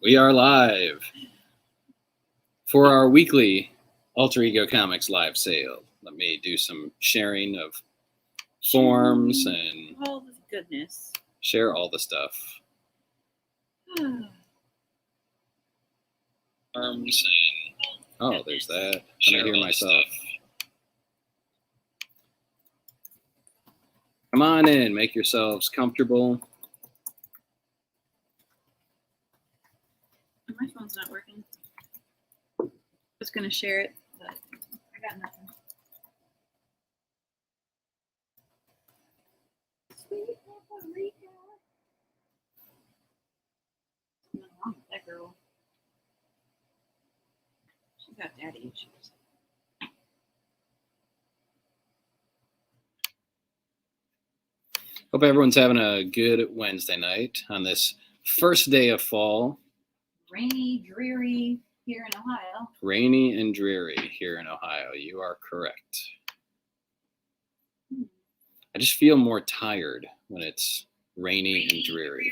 We are live for our weekly Alter Ego Comics live sale. Let me do some sharing of forms and all the goodness. Share all the stuff. Forms and, oh, there's that. I hear myself. Come on in, make yourselves comfortable. My phone's not working. I was going to share it, but I got nothing. Sweet Paprika. Nothing wrong with that girl. She's got daddy issues. Hope everyone's having a good Wednesday night on this first day of fall. Rainy, dreary here in Ohio. Rainy and dreary here in Ohio. You are correct. I just feel more tired when it's rainy and dreary.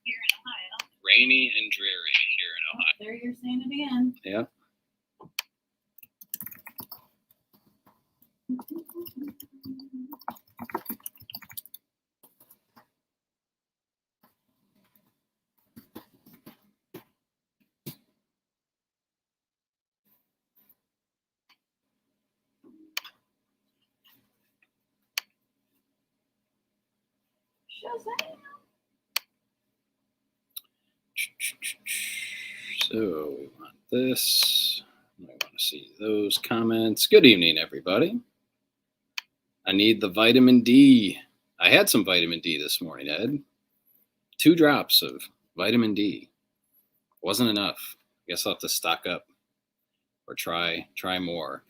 Here in Ohio. Rainy and dreary here in Ohio. There you're saying it again. Yeah. So we want this. I want to see those comments. Good evening, everybody. I need the vitamin D. I had some vitamin D this morning, Ed. 2 drops of vitamin D. Wasn't enough. Guess I'll have to stock up or try more.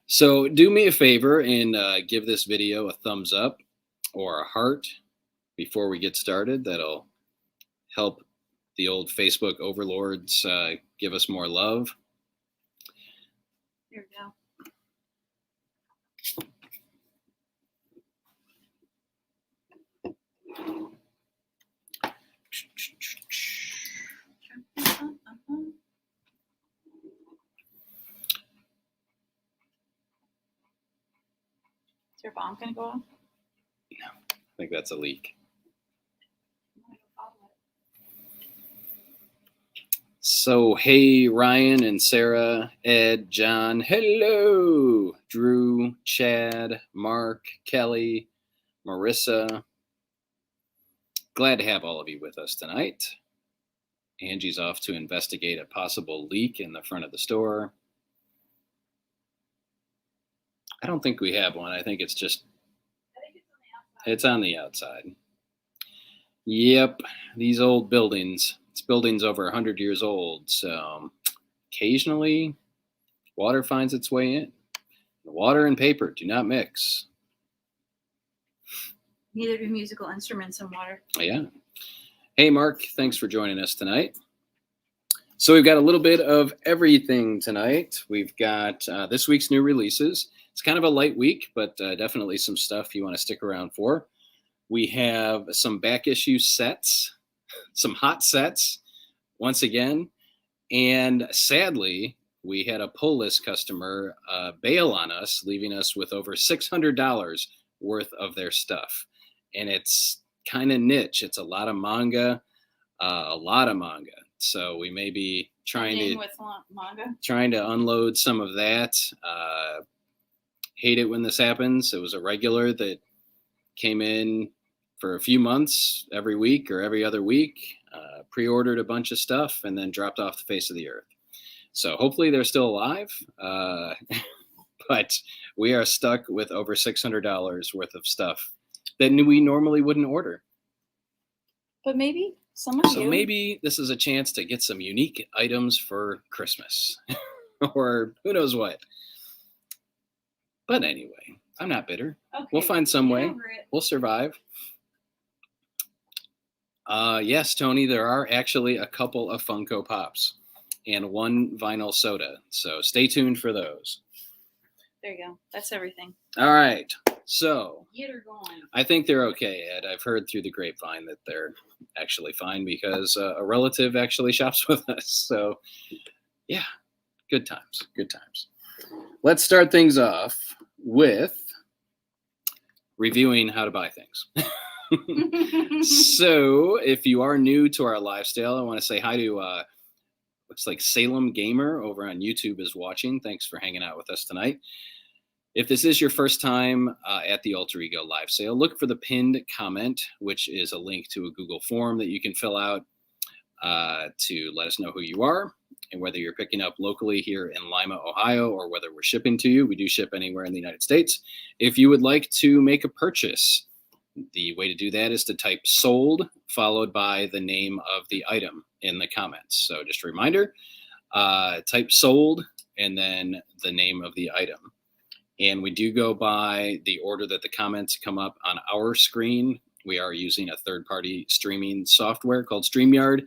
So do me a favor and give this video a thumbs up or a heart before we get started. That'll help the old Facebook overlords give us more love. Here we go. Is your bomb going to go off? No, I think that's a leak. So, hey, Ryan and Sarah, Ed, John, hello, Drew, Chad, Mark, Kelly, Marissa. Glad to have all of you with us tonight. Angie's off to investigate a possible leak in the front of the store. I don't think we have one. I think it's just, it's on the outside. Yep, these old buildings. This building's over 100 years old, so occasionally water finds its way in. Water and paper do not mix. Neither do musical instruments and water. Yeah. Hey, Mark, thanks for joining us tonight. So we've got a little bit of everything tonight. We've got this week's new releases. It's kind of a light week, but definitely some stuff you want to stick around for. We have some back issue sets. Some hot sets once again, and sadly we had a pull list customer bail on us, leaving us with over $600 worth of their stuff, and it's kind of niche. It's a lot of manga, so we may be trying to unload some of that. Hate it when this happens. It was a regular that came in for a few months, every week or every other week, pre-ordered a bunch of stuff and then dropped off the face of the earth. So hopefully they're still alive, but we are stuck with over $600 worth of stuff that we normally wouldn't order. But maybe some of you. So maybe this is a chance to get some unique items for Christmas or who knows what. But anyway, I'm not bitter. Okay, we'll find some way. We'll survive. Yes, Tony, there are actually a couple of Funko Pops and 1 vinyl soda. So stay tuned for those. There you go. That's everything. All right. So Get her going. I think they're okay, Ed. I've heard through the grapevine that they're actually fine because a relative actually shops with us. So yeah, good times, good times. Let's start things off with reviewing how to buy things. So if you are new to our lifestyle, I want to say hi to looks like Salem Gamer over on YouTube is watching. Thanks for hanging out with us tonight. If this is your first time at the Alter Ego live sale, look for the pinned comment, which is a link to a Google form that you can fill out to let us know who you are and whether you're picking up locally here in Lima, Ohio, or whether we're shipping to you. We do ship anywhere in the United States. If you would like to make a purchase, the way to do that is to type sold followed by the name of the item in the comments. So just a reminder, type sold and then the name of the item. And we do go by the order that the comments come up on our screen. We are using a third-party streaming software called StreamYard.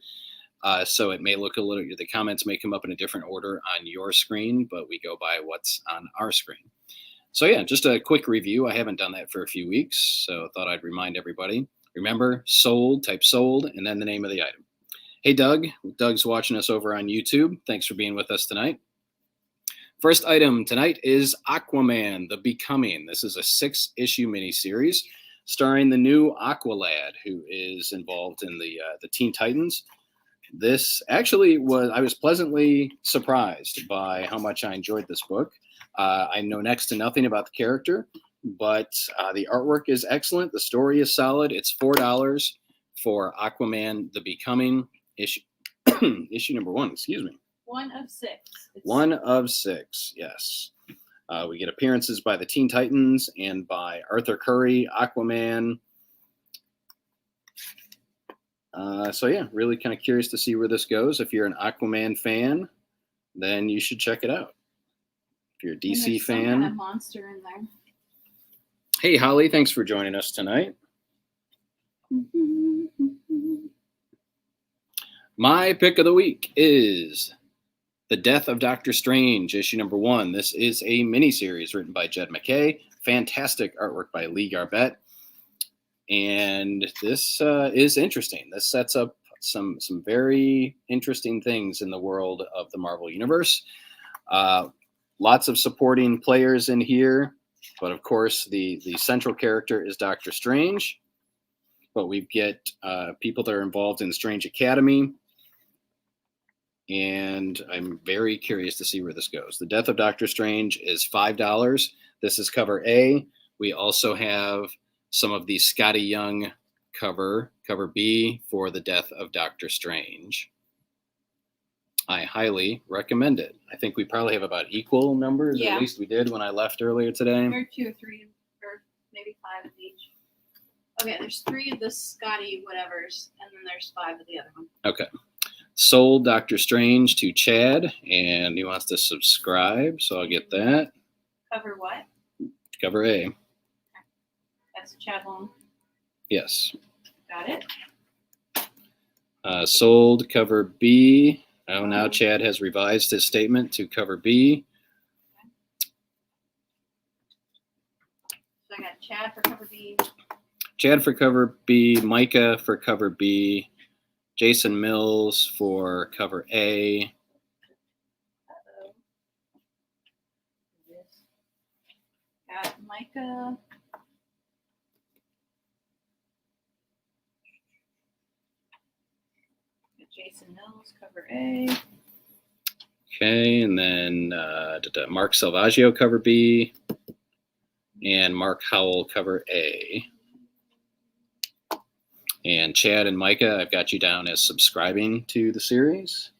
So it may look a little, the comments may come up in a different order on your screen, but we go by what's on our screen. So yeah, just a quick review. I haven't done that for a few weeks, so I thought I'd remind everybody. Remember, sold, type sold, and then the name of the item. Hey, Doug. Doug's watching us over on YouTube. Thanks for being with us tonight. First item tonight is Aquaman the Becoming. This is a 6-issue miniseries starring the new Aqualad, who is involved in the Teen Titans. This actually I was pleasantly surprised by how much I enjoyed this book. I know next to nothing about the character, but the artwork is excellent. The story is solid. It's $4 for Aquaman the Becoming, issue number 1, excuse me. 1 of 6. One of 6, yes. We get appearances by the Teen Titans and by Arthur Curry, Aquaman. So yeah, really kind of curious to see where this goes. If you're an Aquaman fan, then you should check it out. If you're a DC fan. Some kind of monster in there. Hey, Holly, thanks for joining us tonight. My pick of the week is The Death of Doctor Strange, issue number 1. This is a miniseries written by Jed MacKay. Fantastic artwork by Lee Garbett. And this is interesting. This sets up some very interesting things in the world of the Marvel Universe. Lots of supporting players in here. But of course, the central character is Doctor Strange. But we get people that are involved in Strange Academy. And I'm very curious to see where this goes. The Death of Doctor Strange is $5. This is cover A. We also have some of the Scotty Young cover B for The Death of Doctor Strange. I highly recommend it. I think we probably have about equal numbers. Yeah. At least we did when I left earlier today. There are 2 or 3, or maybe 5 of each. Okay, there's 3 of the Scotty whatevers, and then there's 5 of the other one. Okay. Sold Doctor Strange to Chad, and he wants to subscribe, so I'll get that. Cover what? Cover A. That's the Chad one. Yes. Got it. Sold cover B. Oh, now Chad has revised his statement to cover B. So I got Chad for cover B. Chad for cover B. Micah for cover B. Jason Mills for cover A. Uh-oh. Got Micah. Got Jason Mills, cover A. Okay, and then Mark Salvaggio cover B. And Mark Howell cover A. And Chad and Micah, I've got you down as subscribing to the series.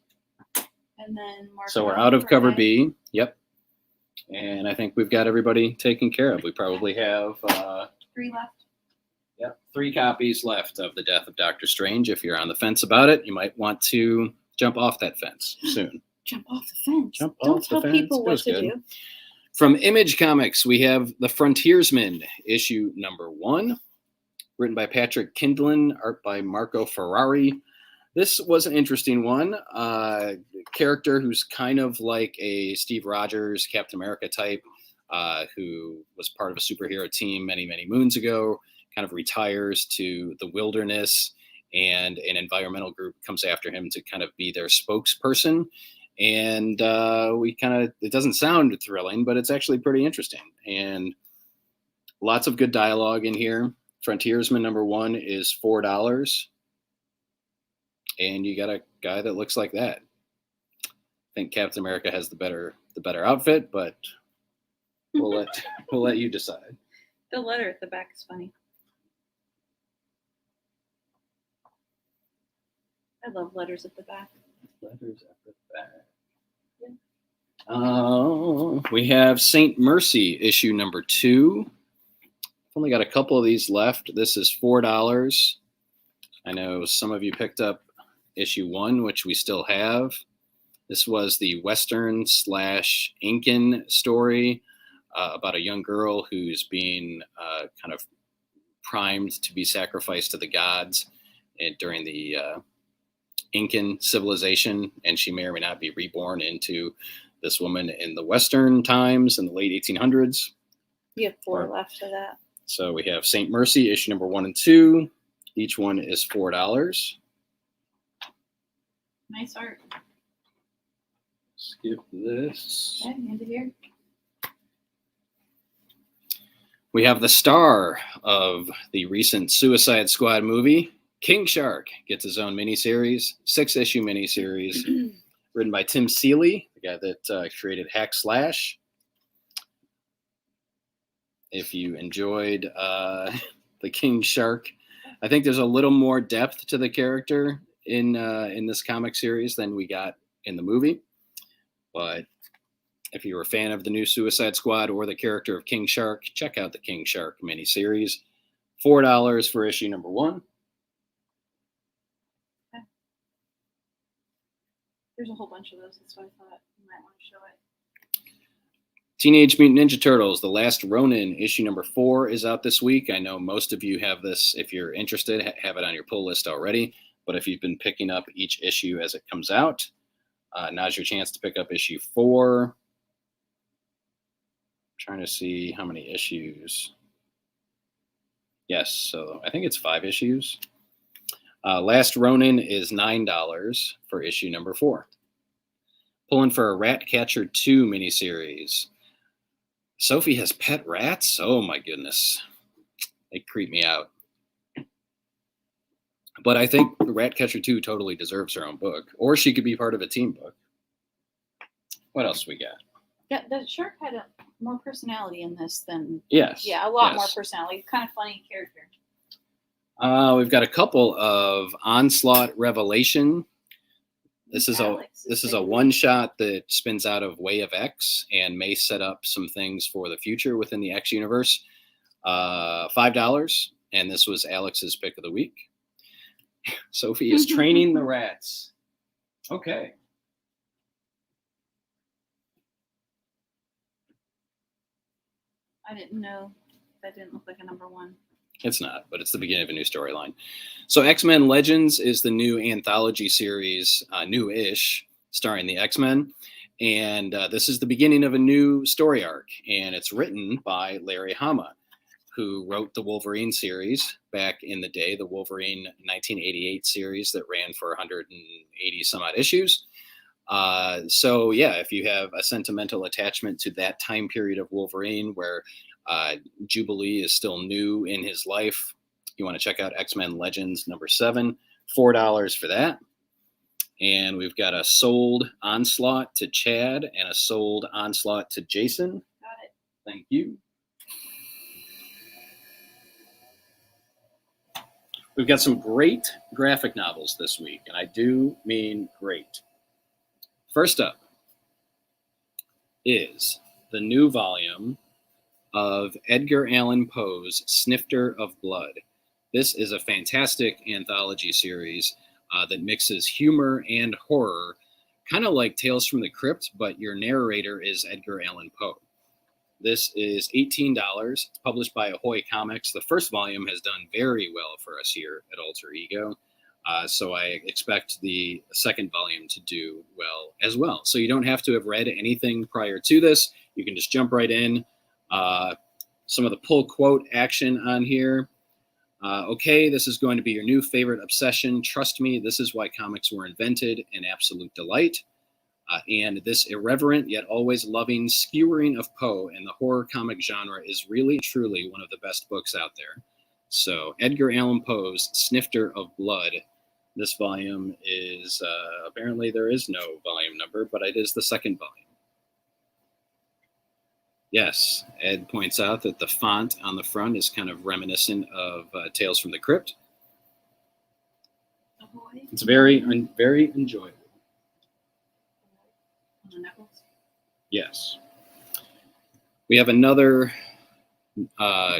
And then Mark. So we're out of cover B. Yep. And I think we've got everybody taken care of. We probably have 3 left. Yep, 3 copies left of The Death of Doctor Strange. If you're on the fence about it, you might want to jump off that fence soon. Jump off the fence. Jump Don't off the tell fence. people what Feels to good. do. From Image Comics, we have The Frontiersman, issue number 1, written by Patrick Kindlin, art by Marco Ferrari. This was an interesting one. Character who's kind of like a Steve Rogers, Captain America type. who was part of a superhero team many, many moons ago, kind of retires to the wilderness, and an environmental group comes after him to kind of be their spokesperson. And it doesn't sound thrilling, but it's actually pretty interesting. And lots of good dialogue in here. Frontiersman #1 is $4. And you got a guy that looks like that. I think Captain America has the better outfit, but we'll let you decide. The letter at the back is funny. I love letters at the back. Letters at the back. Yeah. We have Saint Mercy issue #2. Only got a couple of these left. This is $4. I know some of you picked up issue 1, which we still have. This was the Western/Incan story about a young girl who's being kind of primed to be sacrificed to the gods during the Incan civilization, and she may or may not be reborn into this woman in the Western times in the late 1800s. You have 4 left of that. So we have Saint Mercy issue #1 and 2. Each one is $4. Nice art. Skip this. Okay, into here. We have the star of the recent Suicide Squad movie, King Shark, gets his own miniseries, 6-issue miniseries, written by Tim Seeley, the guy that created Hack Slash. If you enjoyed the King Shark, I think there's a little more depth to the character in this comic series than we got in the movie. But if you're a fan of the new Suicide Squad or the character of King Shark, check out the King Shark miniseries. $4 for issue #1. Okay. There's a whole bunch of those. That's why I thought you might want to show it. Teenage Mutant Ninja Turtles, The Last Ronin, issue #4 is out this week. I know most of you have this, if you're interested, have it on your pull list already. But if you've been picking up each issue as it comes out, now's your chance to pick up issue 4. I'm trying to see how many issues. Yes, so I think it's 5 issues. Last Ronin is $9 for issue #4. Pulling for a Ratcatcher 2 miniseries. Sophie has pet rats? Oh my goodness. They creep me out. But I think Ratcatcher 2 totally deserves her own book. Or she could be part of a team book. What else we got? Yeah, the shark had more personality in this than... Yes. Yeah, a lot more personality. Kind of funny character. We've got a couple of Onslaught Revelation. This is a one-shot that spins out of Way of X and may set up some things for the future within the X universe. $5, and this was Alex's pick of the week. Sophie is training the rats. Okay. I didn't know. That didn't look like a #1. It's not, but it's the beginning of a new storyline. So X-Men Legends is the new anthology series, new-ish, starring the X-Men. And this is the beginning of a new story arc. And it's written by Larry Hama, who wrote the Wolverine series back in the day, the Wolverine 1988 series that ran for 180 some odd issues. So yeah, if you have a sentimental attachment to that time period of Wolverine where Jubilee is still new in his life, you want to check out X-Men Legends #7, $4 for that. And we've got a sold Onslaught to Chad and a sold Onslaught to Jason. Got it. Thank you. We've got some great graphic novels this week, and I do mean great. First up is the new volume of Edgar Allan Poe's Snifter of Blood. This is a fantastic anthology series that mixes humor and horror, kind of like Tales from the Crypt, but your narrator is Edgar Allan Poe. This is $18. It's published by Ahoy Comics. The first volume has done very well for us here at Alter Ego. So I expect the second volume to do well as well. So you don't have to have read anything prior to this. You can just jump right in. Some of the pull quote action on here. Okay, this is going to be your new favorite obsession. Trust me, this is why comics were invented, an absolute delight. And this irreverent yet always loving skewering of Poe and the horror comic genre is really, truly one of the best books out there. So, Edgar Allan Poe's Snifter of Blood. This volume is, apparently there is no volume number, but it is the second volume. Yes, Ed points out that the font on the front is kind of reminiscent of Tales from the Crypt. It's very, very enjoyable. Yes. We have another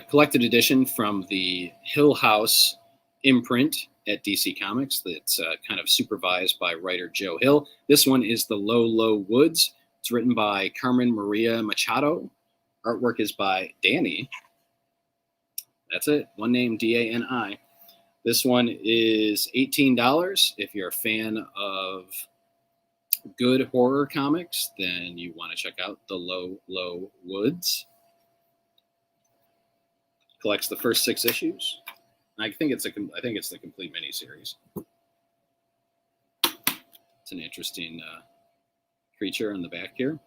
collected edition from the Hill House imprint at DC Comics that's kind of supervised by writer Joe Hill. This one is The Low, Low Woods. It's written by Carmen Maria Machado. Artwork is by Danny. That's it. One name, D-A-N-I. This one is $18. If you're a fan of good horror comics, then you want to check out The Low, Low Woods. Collects the first 6 issues. I think it's the complete miniseries. It's an interesting creature on the back here.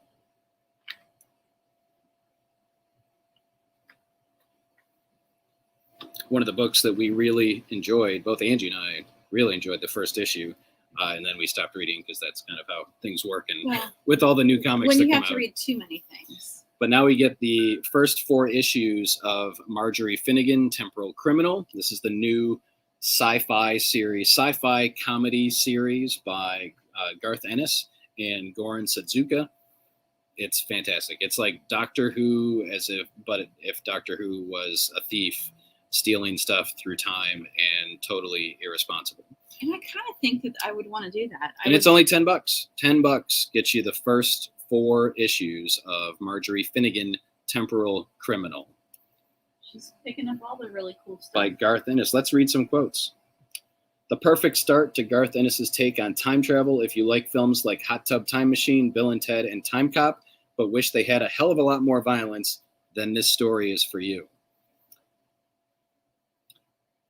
One of the books that we really enjoyed, both Angie and I really enjoyed the first issue, and then we stopped reading because that's kind of how things work, and with all the new comics when that you come have to out. read too many things. But now we get the first 4 issues of Marjorie Finnegan, Temporal Criminal. This is the new sci-fi comedy series by Garth Ennis and Goran Sudzuka. It's fantastic. It's like Doctor Who, but if Doctor Who was a thief stealing stuff through time and totally irresponsible. And I kind of think that I would want to do that. It's only $10. $10 gets you the first 4 issues of Marjorie Finnegan, Temporal Criminal. She's picking up all the really cool stuff. By Garth Ennis. Let's read some quotes. The perfect start to Garth Ennis' take on time travel if you like films like Hot Tub Time Machine, Bill and Ted, and Time Cop, but wish they had a hell of a lot more violence, then this story is for you.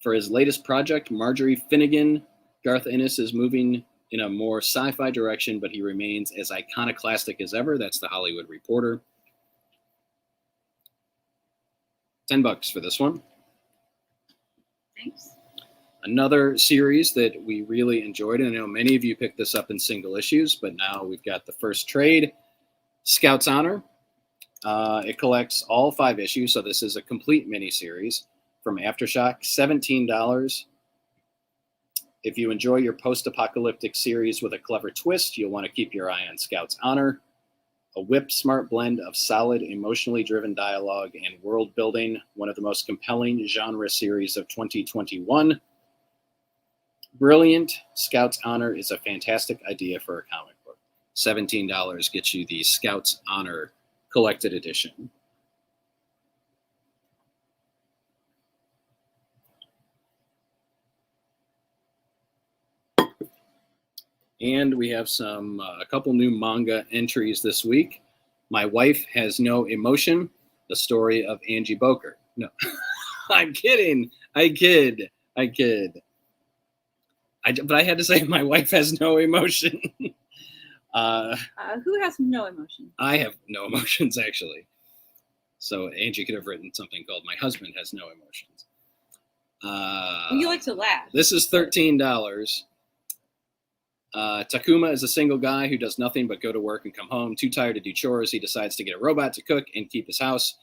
For his latest project, Marjorie Finnegan, Garth Ennis is moving in a more sci-fi direction, but he remains as iconoclastic as ever. That's the Hollywood Reporter. $10 for this one. Thanks. Another series that we really enjoyed, and I know many of you picked this up in single issues, but now we've got the first trade, Scout's Honor. It collects all 5 issues, so this is a complete miniseries from Aftershock, $17. If you enjoy your post-apocalyptic series with a clever twist, you'll want to keep your eye on Scout's Honor. A whip-smart blend of solid, emotionally driven dialogue and world building, one of the most compelling genre series of 2021. Brilliant. Scout's Honor is a fantastic idea for a comic book. $17 gets you the Scout's Honor collected edition. And we have a couple new manga entries this week. My Wife Has No Emotion, the story of Angie Boker. No, I'm kidding. I kid. But I had to say My Wife Has No Emotion. Who has no emotion? I have no emotions, actually. So Angie could have written something called My Husband Has No Emotions. You like to laugh. This is $13. Takuma is a single guy who does nothing but go to work and come home. Too tired to do chores, he decides to get a robot to cook and keep his house.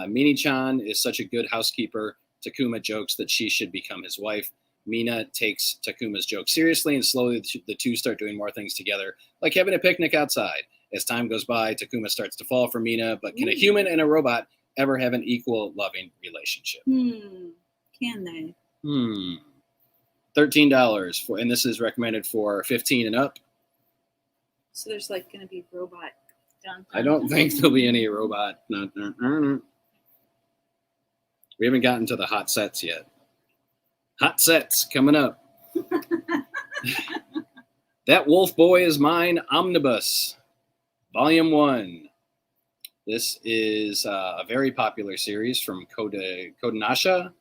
Mini-chan is such a good housekeeper. Takuma jokes that she should become his wife. Mina takes Takuma's joke seriously, and slowly the two start doing more things together, like having a picnic outside. As time goes by, Takuma starts to fall for Mina, but can a human and a robot ever have an equal, loving relationship? Can they? $13 for, and this is recommended for 15 and up. So there's like going to be robot. I don't think there'll be any robot. We haven't gotten to the hot sets yet. Hot sets coming up. That Wolf Boy Is Mine Omnibus, Volume 1. This is a very popular series from Kodansha.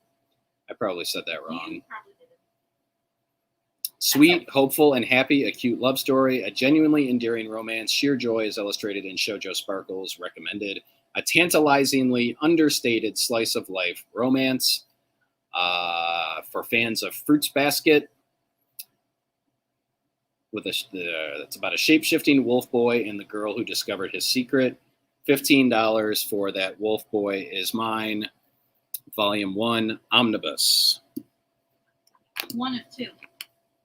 I probably said that wrong. You probably did it. Sweet, hopeful, and happy, a cute love story, a genuinely endearing romance, sheer joy is illustrated in shoujo sparkles, recommended. A tantalizingly understated slice of life romance for fans of Fruits Basket. It's about a shape-shifting wolf boy and the girl who discovered his secret. $15 for That Wolf Boy Is Mine, Volume 1, Omnibus. 1 of 2.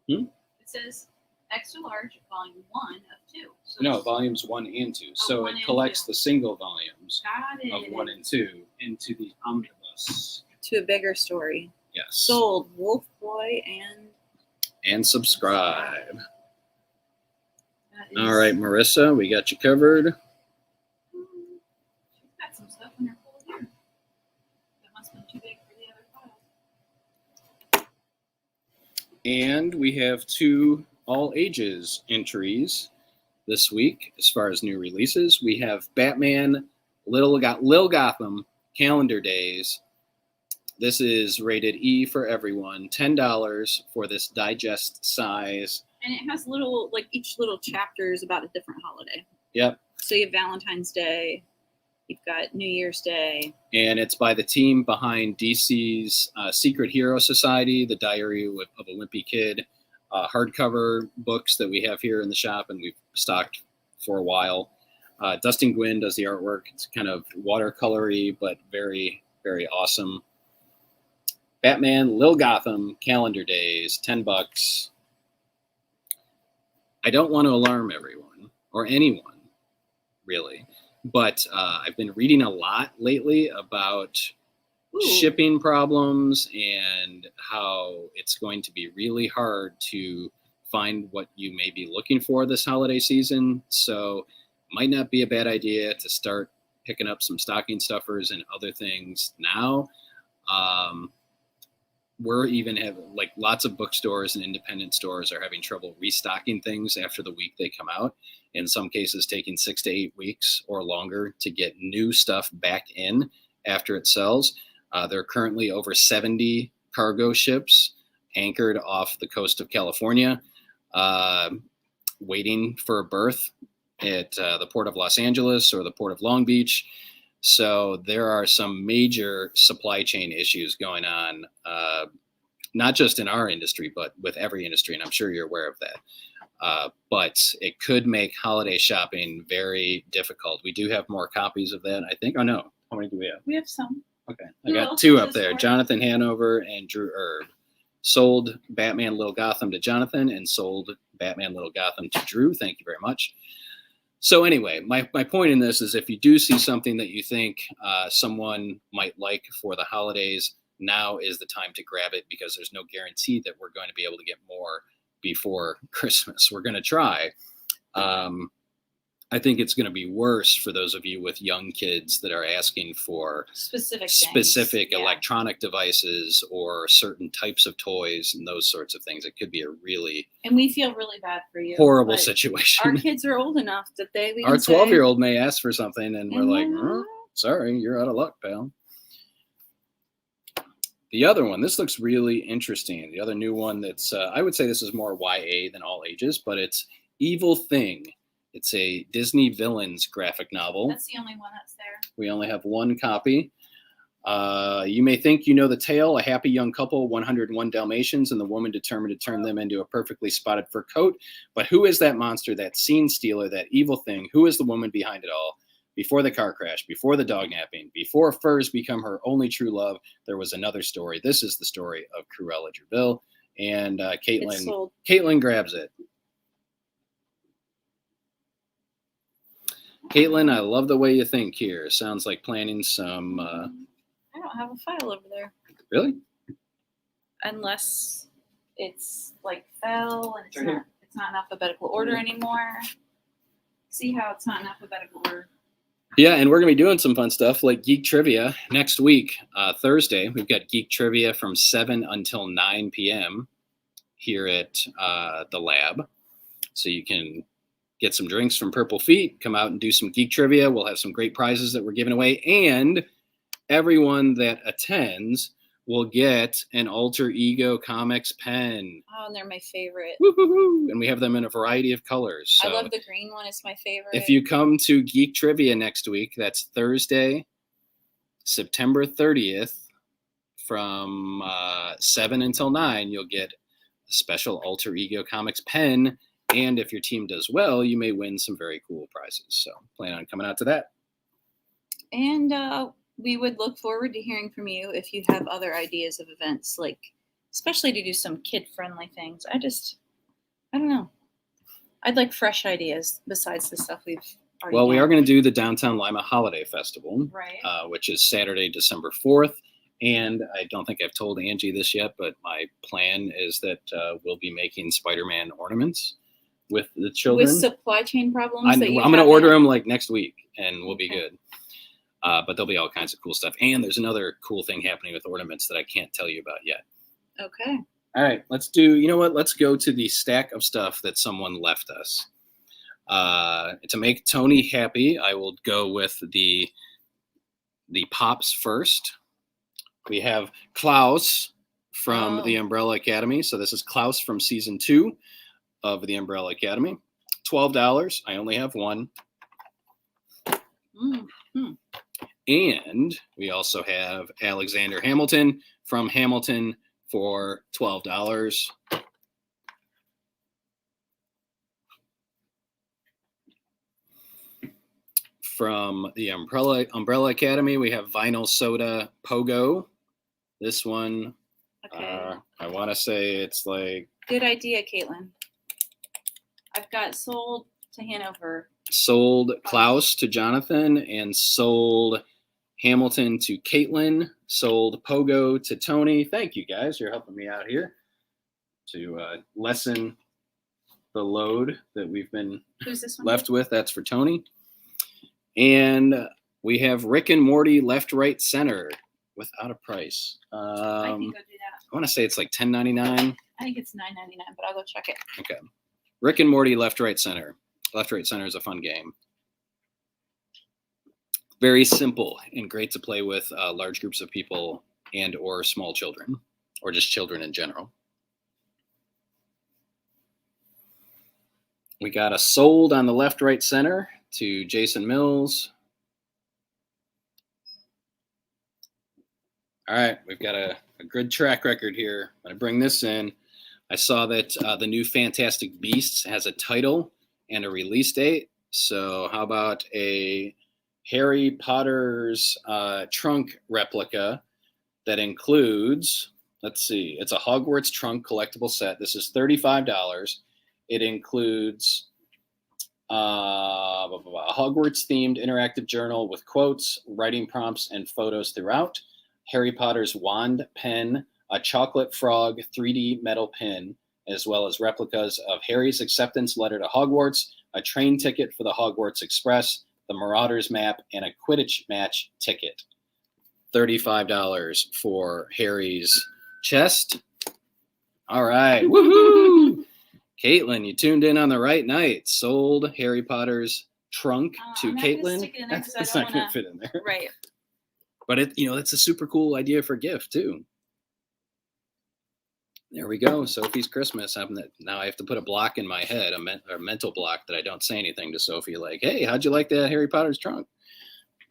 Hmm? It says extra large, volume 1 of 2. So No, it's- volumes 1 and 2. So 1 it and collects 2. the single volumes Got it. of 1 and 2 into the omnibus. To a bigger story. Yes. Sold Wolf Boy And subscribe. That is- All right, Marissa, we got you covered. She's got some stuff in her full here. That must have been too big for the other file. And we have 2 all ages entries this week as far as new releases. We have Batman Lil Gotham Calendar Days. This is rated E for everyone. $10 for this digest size. and it has little, like each little chapter is about a different holiday. Yep. So you have Valentine's Day, you've got New Year's Day. And it's by the team behind DC's Secret Hero Society, The Diary of a Wimpy Kid, hardcover books that we have here in the shop and we've stocked for a while. Dustin Gwynn does the artwork. It's kind of watercolory, but very, very awesome. Batman Lil Gotham Calendar Days, $10. I don't want to alarm everyone or anyone, really, but I've been reading a lot lately about Ooh. shipping problems and how it's going to be really hard to find what you may be looking for this holiday season. So it might not be a bad idea to start picking up some stocking stuffers and other things now. We're even having, like, lots of bookstores and independent stores are having trouble restocking things after the week they come out. In some cases, taking 6 to 8 weeks or longer to get new stuff back in after it sells. There are currently over 70 cargo ships anchored off the coast of California, waiting for a berth at the Port of Los Angeles or the Port of Long Beach. So there are some major supply chain issues going on, not just in our industry, but with every industry, and I'm sure you're aware of that. But it could make holiday shopping very difficult. We do have more copies of that, I think. Oh, no. How many do we have? We have some. Okay. I Who got else 2 is up this there. for? Jonathan Hanover and Drew Erb. Sold Batman Little Gotham to Jonathan and sold Batman Little Gotham to Drew. Thank you very much. So anyway, my point in this is if you do see something that you think someone might like for the holidays, now is the time to grab it because there's no guarantee that we're going to be able to get more before Christmas. We're going to try. I think it's going to be worse for those of you with young kids that are asking for Specific things. electronic devices or certain types of toys and those sorts of things. It could be a really And we feel really bad for you. horrible but situation. Our kids are old enough that we Our can say, 12-year-old may ask for something and we're like, "Mhm." sorry, you're out of luck, pal. The other one, this looks really interesting. The other new one that's, I would say this is more YA than all ages, but it's Evil Thing. It's a Disney villains graphic novel. That's the only one that's there. We only have 1 copy. You may think you know the tale: a happy young couple, 101 Dalmatians, and the woman determined to turn them into a perfectly spotted fur coat. But who is that monster, that scene stealer, that evil thing? Who is the woman behind it all? Before the car crash, before the dog napping, before furs become her only true love, there was another story. This is the story of Cruella de Vil. And It's sold. Caitlin grabs it. Caitlin, I love the way you think here. Sounds like planning some. I don't have a file over there. Really? Unless it's like fell and Right here. it's not in alphabetical order anymore. See how it's not in alphabetical order? Yeah, and we're going to be doing some fun stuff like Geek Trivia next week, Thursday. We've got Geek Trivia from 7 until 9 p.m. here at the lab. So you can get some drinks from Purple Feet, come out and do some geek trivia. We'll have some great prizes that we're giving away. And everyone that attends will get an Alter Ego Comics pen. Oh, and they're my favorite. Woo-hoo-hoo. And we have them in a variety of colors. So I love the green one. It's my favorite. if you come to Geek Trivia next week, that's Thursday, September 30th, from 7 until 9, you'll get a special Alter Ego Comics pen. And if your team does well, you may win some very cool prizes. So plan on coming out to that. And we would look forward to hearing from you if you have other ideas of events, like especially to do some kid-friendly things. I don't know. I'd like fresh ideas besides the stuff we've already Well, we had. are going to do the Downtown Lima Holiday Festival, Right. which is Saturday, December 4th. And I don't think I've told Angie this yet, but my plan is that we'll be making Spider-Man ornaments with the children. With supply chain problems. I'm going to order them like next week, and we'll be good. But there'll be all kinds of cool stuff. And there's another cool thing happening with ornaments that I can't tell you about yet. Okay. All right, you know what? Let's go to the stack of stuff that someone left us. To make Tony happy, I will go with the Pops first. We have Klaus from the Umbrella Academy. So this is Klaus from season 2 of the Umbrella Academy. $12. I only have one. Mm-hmm. And we also have Alexander Hamilton from Hamilton for $12. From the Umbrella Academy, we have Vinyl Soda Pogo. This one, Okay. I want to say it's like... Good idea, Caitlin. I've got sold to Hanover. Sold Klaus to Jonathan and sold Hamilton to Caitlin. Sold Pogo to Tony. Thank you, guys. You're helping me out here to lessen the load that we've been Who's this one? left with. That's for Tony. And we have Rick and Morty Left, Right, Center without a price. I can go do that. I want to say it's like $10.99. I think it's $9.99, but I'll go check it. Okay. Rick and Morty Left, Right, Center. Left, Right, Center is a fun game. Very simple and great to play with large groups of people and or small children, or just children in general. We got a sold on the Left, Right, Center to Jason Mills. All right, we've got a good track record here. I'm going to bring this in. I saw that the new Fantastic Beasts has a title and a release date. So how about a Harry Potter's trunk replica that includes, let's see, it's a Hogwarts trunk collectible set. This is $35. It includes a Hogwarts-themed interactive journal with quotes, writing prompts, and photos throughout. Harry Potter's wand, pen, a chocolate frog 3D metal pin, as well as replicas of Harry's acceptance letter to Hogwarts, a train ticket for the Hogwarts Express, the Marauders map, and a Quidditch match ticket. $35 for Harry's chest. All right. Woohoo! Caitlin, you tuned in on the right night. Sold Harry Potter's trunk to I'm not gonna Caitlin. stick it in there 'cause I That's don't not going to wanna- fit in there. Right. But it's a super cool idea for a gift too. There we go. Sophie's Christmas. Now I have to put a block in my head, a mental block that I don't say anything to Sophie like, hey, how'd you like that Harry Potter's trunk?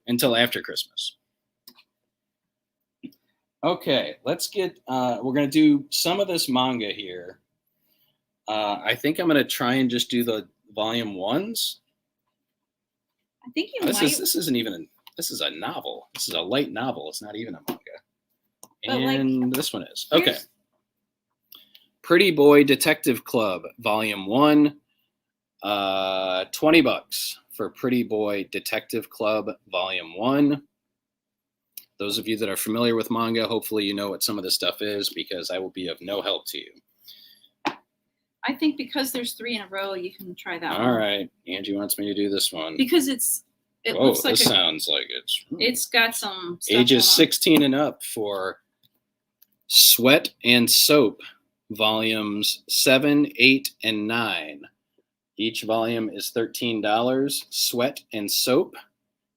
Until after Christmas. Okay, let's get, we're going to do some of this manga here. I think I'm going to try and just do the volume 1s. I think you This might. isn't even, this is a novel. This is a light novel. It's not even a manga. But, And this one is. here's- Okay. Pretty Boy Detective Club, Volume 1. $20 for Pretty Boy Detective Club, Volume 1. Those of you that are familiar with manga, hopefully you know what some of this stuff is, because I will be of no help to you. I think because there's 3 in a row, you can try that one. All right. Angie wants me to do this one. Because it Oh, looks like this sounds like it's got some stuff ages going on. 16 and up for Sweat and Soap, Volumes 7, 8, and 9. Each volume is $13. Sweat and Soap,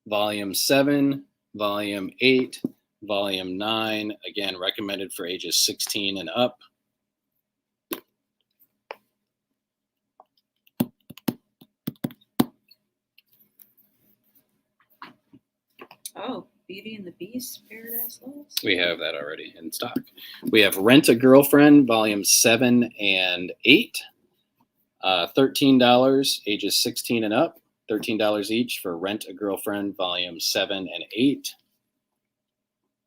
Volume 7, Volume 8, Volume 9. Again, recommended for ages 16 and up. Oh, Beauty and the Beast, Paradise Lost. We have that already in stock. We have Rent a Girlfriend, Volume 7 and 8. $13, ages 16 and up. $13 each for Rent a Girlfriend, Volume 7 and 8.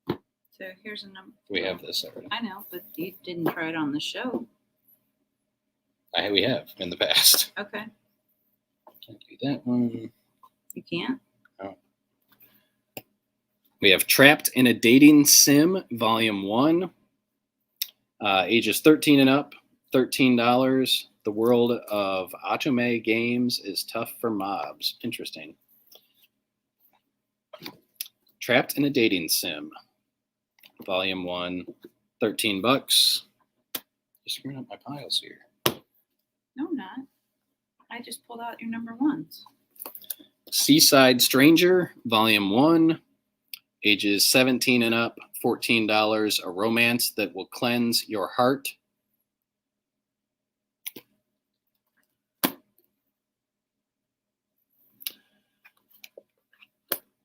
So here's a number. We have this already. I know, but you didn't try it on the show. We have in the past. Okay. Can't do that one. You can't? We have Trapped in a Dating Sim, Volume 1. Ages 13 and up, $13. The world of Atome games is tough for mobs. Interesting. Trapped in a Dating Sim, Volume 1, $13. Just screwing up my piles here. No, I'm not. I just pulled out your number ones. Seaside Stranger, Volume 1. Ages 17 and up, $14. A romance that will cleanse your heart.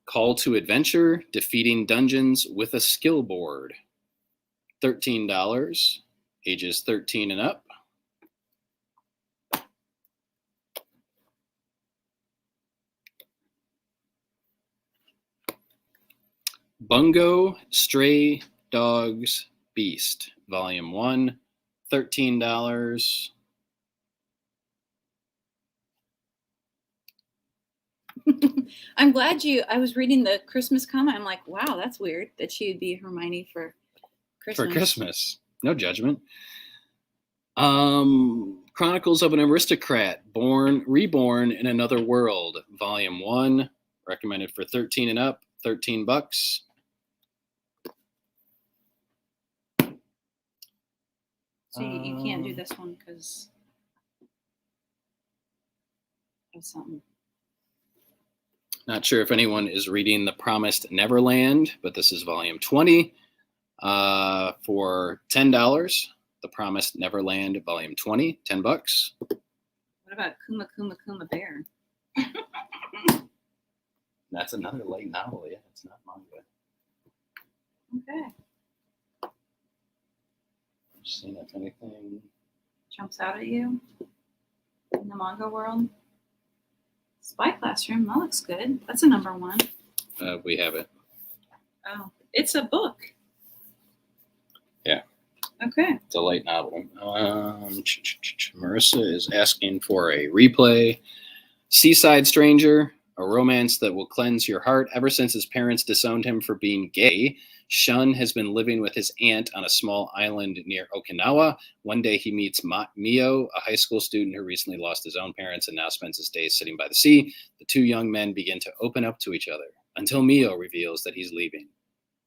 Call to Adventure, Defeating Dungeons with a Skill Board. $13. Ages 13 and up. Bungo Stray Dogs Beast, Volume 1, $13. I'm glad I was reading the Christmas comment. I'm like, wow, that's weird that she would be Hermione for Christmas. For Christmas. No judgment. Chronicles of an Aristocrat, Reborn in Another World, Volume 1, recommended for 13 and up, $13. So you can't do this one because of something. Not sure if anyone is reading The Promised Neverland, but this is Volume 20 for $10. The Promised Neverland, Volume 20, $10. What about Kuma Kuma Kuma Bear? That's another light novel. Yeah, it's not manga. Okay. Just seeing if anything Jumps out at you in the manga world. Spy Classroom, that looks good. That's a number one. we have it. Oh, it's a book. Yeah. Okay. It's a light novel. Marissa is asking for a replay. Seaside Stranger, a romance that will cleanse your heart. Ever since his parents disowned him for being gay, Shun has been living with his aunt on a small island near Okinawa. One day he meets Mio, a high school student who recently lost his own parents and now spends his days sitting by the sea. The two young men begin to open up to each other until Mio reveals that he's leaving.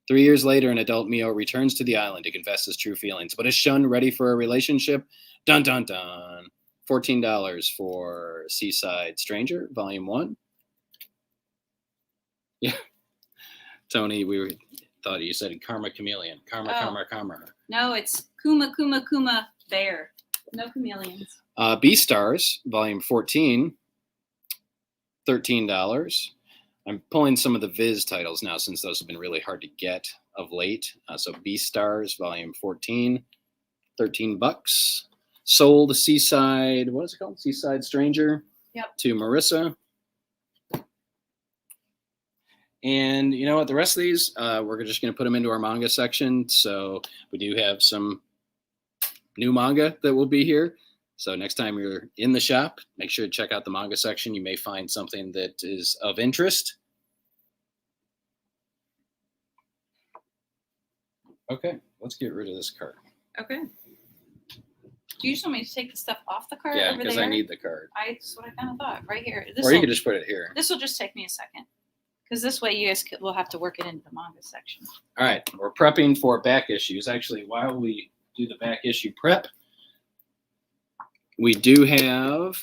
3 years later, an adult Mio returns to the island to confess his true feelings. But is Shun ready for a relationship? Dun, dun, dun. $14 for Seaside Stranger, Volume 1. Yeah. Tony, thought you said Karma Chameleon. Karma. No, it's Kuma Kuma Kuma Bear. No chameleons. Beastars, Volume 14, $13. I'm pulling some of the Viz titles now since those have been really hard to get of late. So Beastars, Volume 14, $13. Sold Seaside, what is it called? Seaside Stranger. Yep. To Marissa. And you know what? The rest of these, we're just going to put them into our manga section. So we do have some new manga that will be here. So next time you're in the shop, make sure to check out the manga section. You may find something that is of interest. Okay, let's get rid of this card. Okay. Do you just want me to take the stuff off the card Yeah, over because there? I need the card. That's what I kind of thought. Right here. Or you could just put it here. This will just take me a second. Because this way you guys will have to work it into the manga section. All right, we're prepping for back issues. Actually, while we do the back issue prep, we do have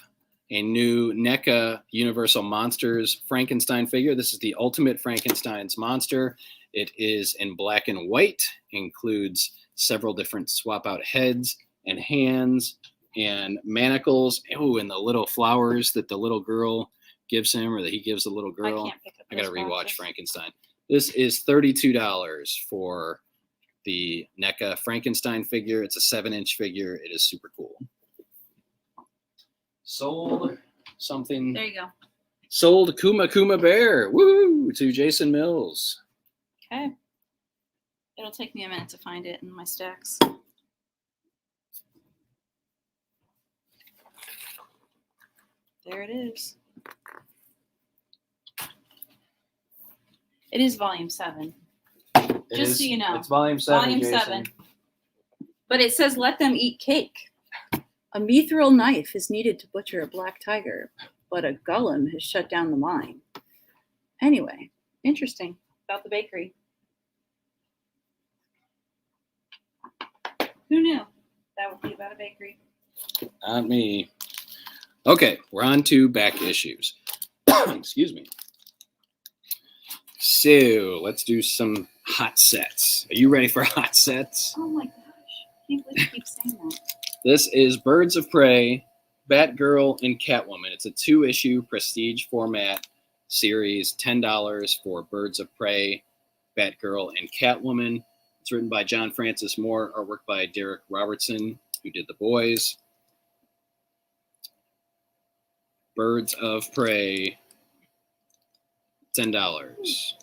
a new NECA Universal Monsters Frankenstein figure. This is the Ultimate Frankenstein's monster. It is in black and white, includes several different swap out heads and hands and manacles. Oh, and the little flowers that the little girl gives him, or that he gives the little girl. I can't pick up I gotta those rewatch boxes. Frankenstein. This is $32 for the NECA Frankenstein figure. It's a 7-inch figure. It is super cool. Sold something. There you go. Sold Kuma Kuma Bear. Woo! To Jason Mills. Okay. It'll take me a minute to find it in my stacks. There it is. It is volume 7. Just so you know. It's volume 7. Volume Jason. 7. But it says, let them eat cake. A mithril knife is needed to butcher a black tiger, but a golem has shut down the mine. Anyway, interesting about the bakery. Who knew that would be about a bakery? Not me. Okay, we're on to back issues. Excuse me. So let's do some hot sets. Are you ready for hot sets? Oh my gosh. I can't believe you keep saying that. This is Birds of Prey, Batgirl, and Catwoman. It's a 2-issue prestige format series, $10 for Birds of Prey, Batgirl, and Catwoman. It's written by John Francis Moore, artwork by Derek Robertson, who did The Boys. Birds of Prey, $10.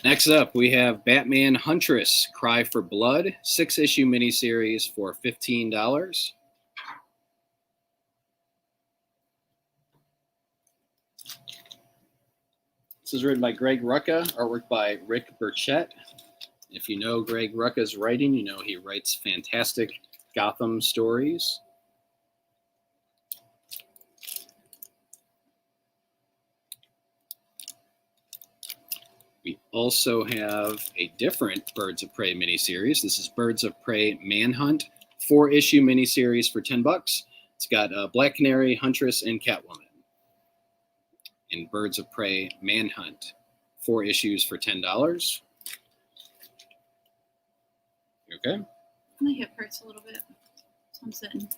Next up, we have Batman Huntress, Cry for Blood, 6-issue miniseries for $15. This is written by Greg Rucka, artwork by Rick Burchett. If you know Greg Rucka's writing, you know he writes fantastic Gotham stories. We also have a different Birds of Prey miniseries. This is Birds of Prey Manhunt, 4-issue miniseries for $10. It's got Black Canary, Huntress, and Catwoman. In Birds of Prey Manhunt, 4 issues for $10. You okay? My hip hurts a little bit, so I'm sitting.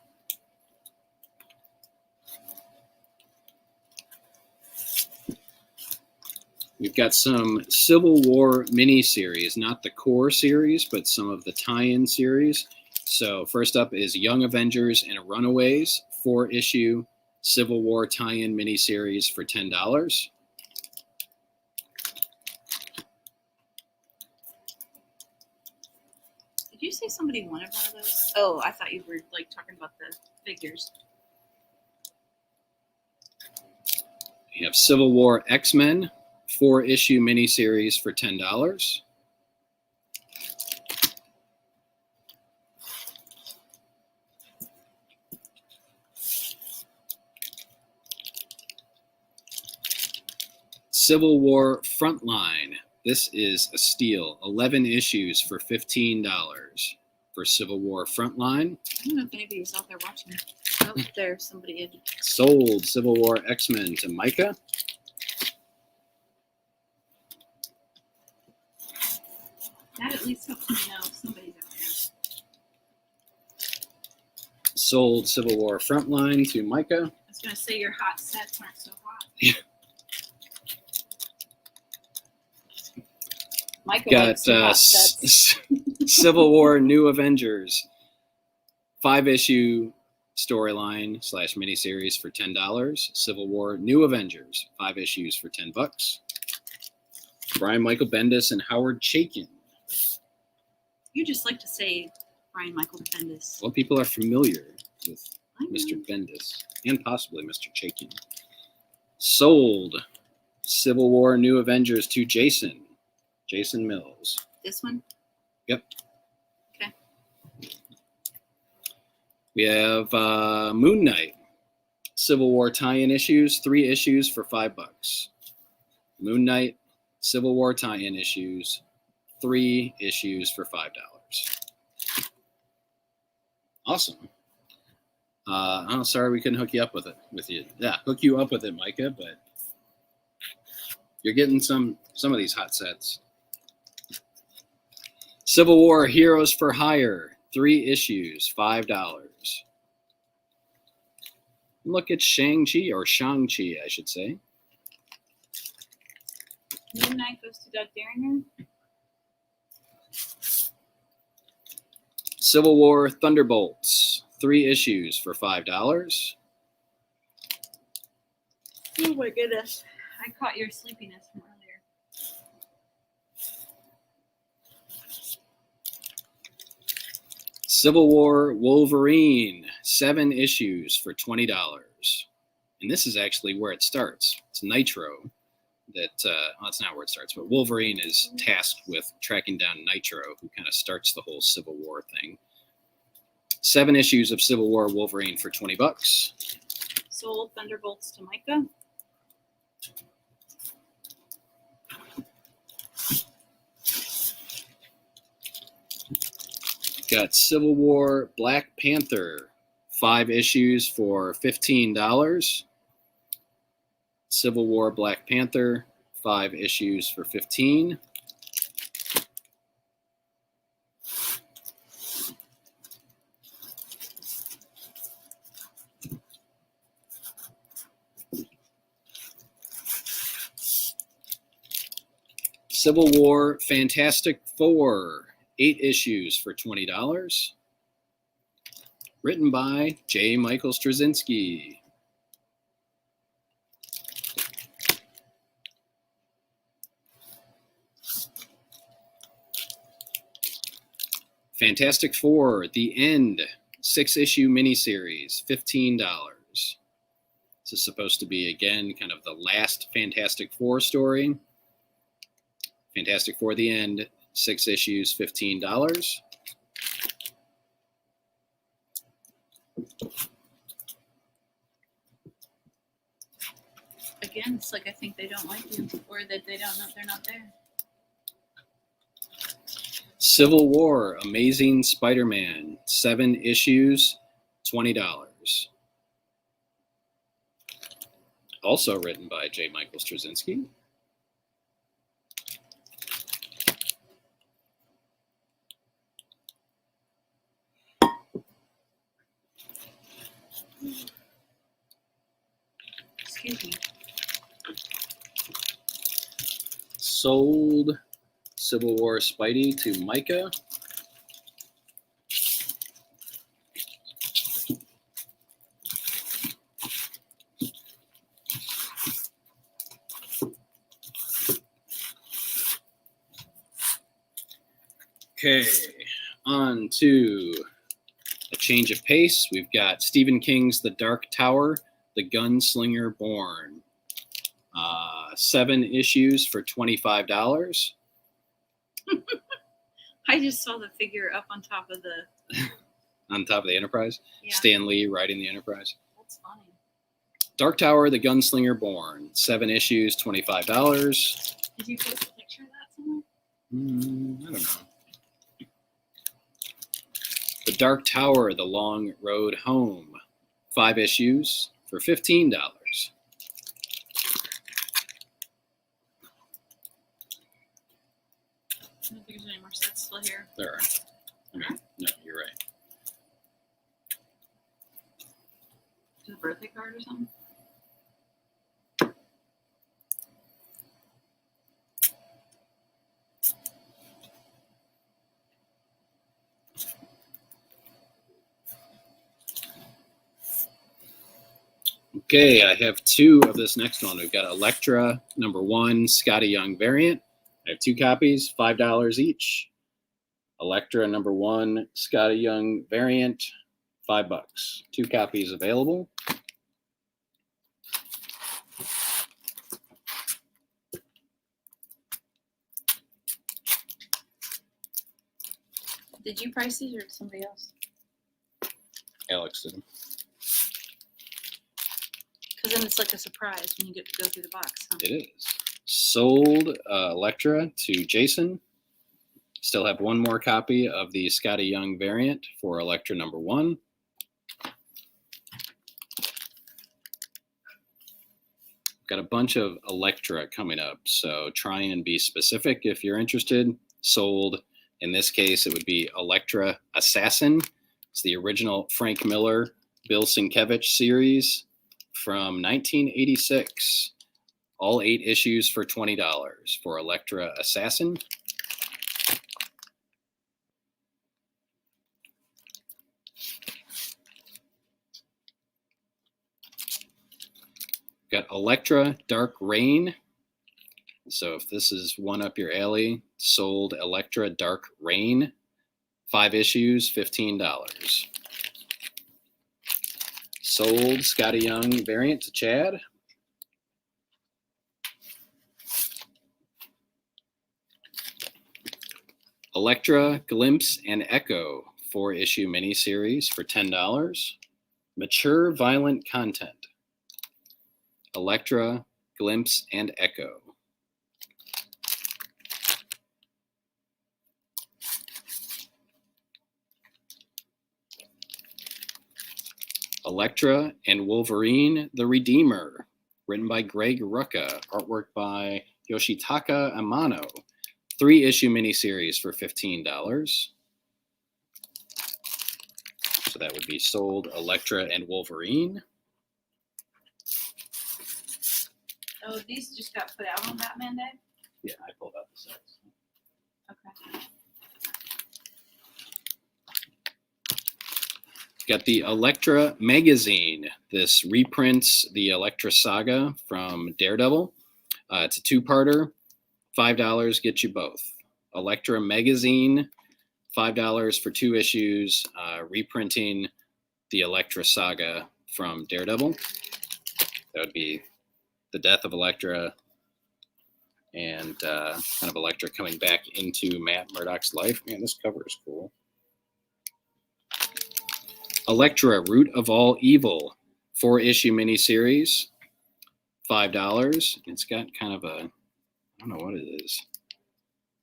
We've got some Civil War miniseries, not the core series, but some of the tie-in series. So first up is Young Avengers and Runaways, 4-issue Civil War tie-in miniseries for $10. Did you say somebody wanted one of those? Oh, I thought you were like talking about the figures. We have Civil War X-Men, 4-issue miniseries for $10. Civil War Frontline. This is a steal. 11 issues for $15 for Civil War Frontline. I don't know if anybody's out there watching. Oh, there's somebody in. Sold Civil War X-Men to Micah. That at least helps me know if somebody's out there. Sold Civil War Frontline to Micah. I was going to say your hot sets aren't so hot. Michael Got likes the hot sets. Civil War New Avengers, 5-issue storyline / miniseries for $10. Civil War New Avengers, 5 issues for $10. Brian Michael Bendis and Howard Chaykin. You just like to say Brian Michael Bendis. Well, people are familiar with I know. Mr. Bendis and possibly Mr. Chaykin. Sold Civil War New Avengers to Jason Mills. This one? Yep. Okay. We have Moon Knight, Civil War tie-in issues, 3 issues for $5. Moon Knight, Civil War tie-in issues, 3 issues for $5. Awesome. I'm sorry we couldn't hook you up with you. Yeah, hook you up with it, Micah, but you're getting some of these hot sets. Civil War Heroes for Hire, 3 issues, $5. Look at Shang-Chi, or Shang-Chi, I should say. Midnight goes to Doug Derringer. Civil War Thunderbolts, 3 issues for $5. Oh my goodness. I caught your sleepiness from earlier. Civil War Wolverine, 7 issues for $20. And this is actually where it starts. It's Nitro. That's not where it starts, but Wolverine is tasked with tracking down Nitro, who kind of starts the whole Civil War thing. 7 issues of Civil War Wolverine for $20. Sold Thunderbolts to Micah. Got Civil War Black Panther, 5 issues for $15. Civil War Black Panther, 5 issues for $15. Civil War Fantastic Four, 8 issues for $20. Written by J. Michael Straczynski. Fantastic Four, The End, 6-issue miniseries, $15. This is supposed to be, again, kind of the last Fantastic Four story. Fantastic Four, The End, 6 issues, $15. Again, it's like I think they don't like you, or that they don't know they're not there. Civil War, Amazing Spider-Man, 7 issues, $20. Also written by J. Michael Straczynski. Excuse me. Sold Civil War Spidey to Micah. Okay, on to a change of pace. We've got Stephen King's The Dark Tower, The Gunslinger Born. 7 issues for $25. I just saw the figure up on top of the... On top of the Enterprise. Yeah. Stan Lee riding the Enterprise. That's funny. Dark Tower, The Gunslinger Born. 7 issues, $25. Did you post a picture of that somewhere? I don't know. The Dark Tower, The Long Road Home. 5 issues for $15. I don't think there's any more sets still here. There are. Okay. No, you're right. Is it a birthday card or something? Okay, I have 2 of this next one. We've got Elektra, #1, Scotty Young variant. I have 2 copies, $5 each. Elektra, #1, Scotty Young variant, $5. 2 copies available. Did you price these or did somebody else? Alex did them. Because then it's like a surprise when you get to go through the box, huh? It is. Sold Elektra to Jason. Still have one more copy of the Scotty Young variant for Elektra number 1. Got a bunch of Elektra coming up, so try and be specific if you're interested. Sold, in this case, it would be Elektra Assassin. It's the original Frank Miller, Bill Sienkiewicz series from 1986. All 8 issues for $20 for Elektra Assassin. Got Elektra Dark Reign. So if this is one up your alley, sold Elektra Dark Reign. 5 issues, $15. Sold Scotty Young variant to Chad. Elektra Glimpse and Echo 4-issue miniseries for $10. Mature violent content. Elektra Glimpse and Echo. Elektra and Wolverine the Redeemer, written by Greg Rucka, artwork by Yoshitaka Amano. 3-issue miniseries for $15. So that would be sold Elektra and Wolverine. Oh, these just got put out on Batman Day? Yeah, I pulled out the sets. Okay. Got the Elektra magazine. This reprints the Elektra Saga from Daredevil. It's a 2-parter. $5 gets you both. Elektra magazine, $5 for 2 issues, reprinting the Elektra Saga from Daredevil. That would be the death of Elektra and kind of Elektra coming back into Matt Murdock's life. Man, this cover is cool. Elektra, Root of All Evil, 4-issue miniseries, $5. It's got kind of a, I don't know what it is.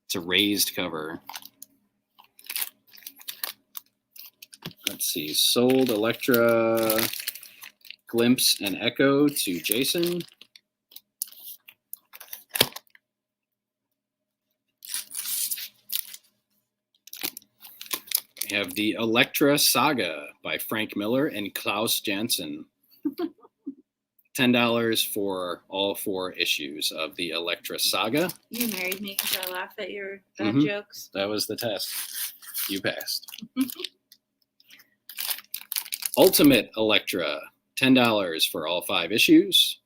It's a raised cover. Let's see. Sold Elektra Glimpse and Echo to Jason. We have the Elektra Saga by Frank Miller and Klaus Janson. $10 for all 4 issues of the Elektra Saga. You married me because I laughed at your bad Mhm. jokes. That was the test. You passed. Ultimate Elektra, $10 for all 5 issues.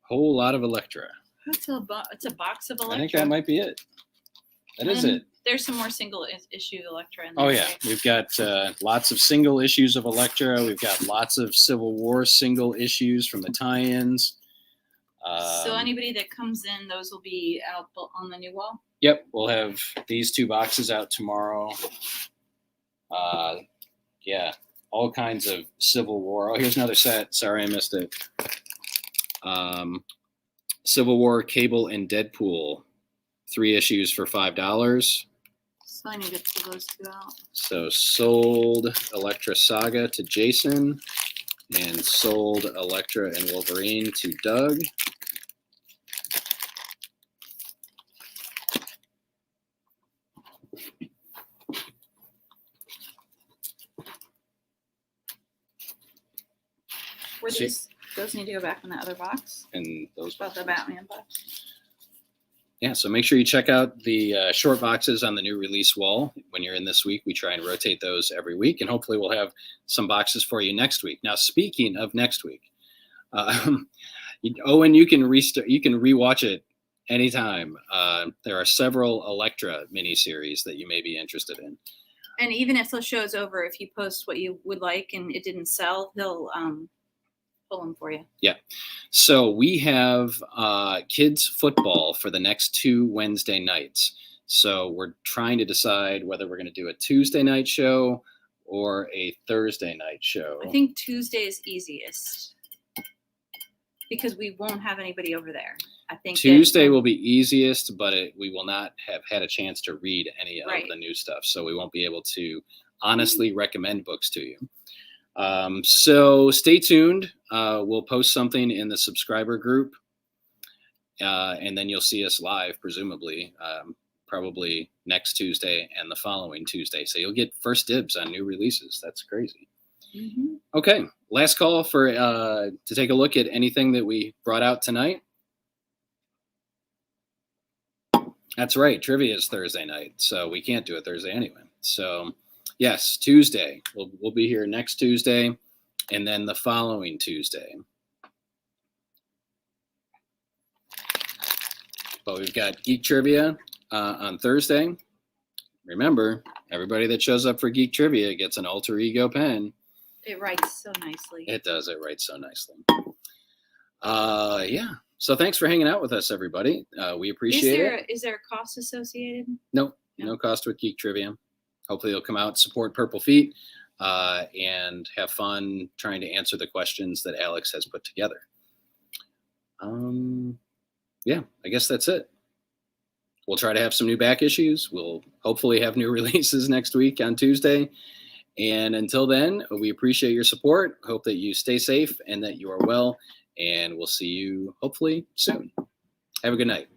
Whole lot of Elektra. It's a box of Elektra. I think that might be it. That is it. There's some more single issue Elektra in there. Oh, yeah. We've got lots of single issues of Elektra. We've got lots of Civil War single issues from the tie-ins. So anybody that comes in, those will be out on the new wall? Yep. We'll have these 2 boxes out tomorrow. Yeah. All kinds of Civil War. Oh, here's another set. Sorry, I missed it. Civil War, Cable, and Deadpool. 3 issues for $5. So I need to pull those 2 out. So sold Elektra Saga to Jason and sold Elektra and Wolverine to Doug. Were those need to go back in that other box? And those About the Batman box. Yeah, so make sure you check out the short boxes on the new release wall. When you're in this week, we try and rotate those every week, and hopefully we'll have some boxes for you next week. Now, speaking of next week, Owen, you can rewatch it anytime. There are several Elektra miniseries that you may be interested in. And even if the show's over, if you post what you would like and it didn't sell, they'll pull them for you. Yeah. So we have kids football for the next 2 Wednesday nights. So we're trying to decide whether we're going to do a Tuesday night show or a Thursday night show. I think Tuesday is easiest because we won't have anybody over there I think Tuesday that, will be easiest, but we will not have had a chance to read any of Right. the new stuff, so we won't be able to honestly recommend books to you. So stay tuned. We'll post something in the subscriber group, and then you'll see us live, presumably, probably next Tuesday and the following Tuesday. So you'll get first dibs on new releases. That's crazy. Mhm. Okay, last call for to take a look at anything that we brought out tonight. That's right. Trivia is Thursday night, so we can't do it Thursday anyway. So, yes, Tuesday. We'll be here next Tuesday, and then the following Tuesday. But we've got Geek Trivia on Thursday. Remember, everybody that shows up for Geek Trivia gets an alter ego pen. It writes so nicely. It does. It writes so nicely. Yeah. So thanks for hanging out with us, everybody. We appreciate it. Is there a cost associated? No cost with Geek Trivia. Hopefully you'll come out, support Purple Feet, and have fun trying to answer the questions that Alex has put together. Yeah, I guess that's it. We'll try to have some new back issues. We'll hopefully have new releases next week on Tuesday. And until then, we appreciate your support. Hope that you stay safe and that you are well. And we'll see you hopefully soon. Have a good night.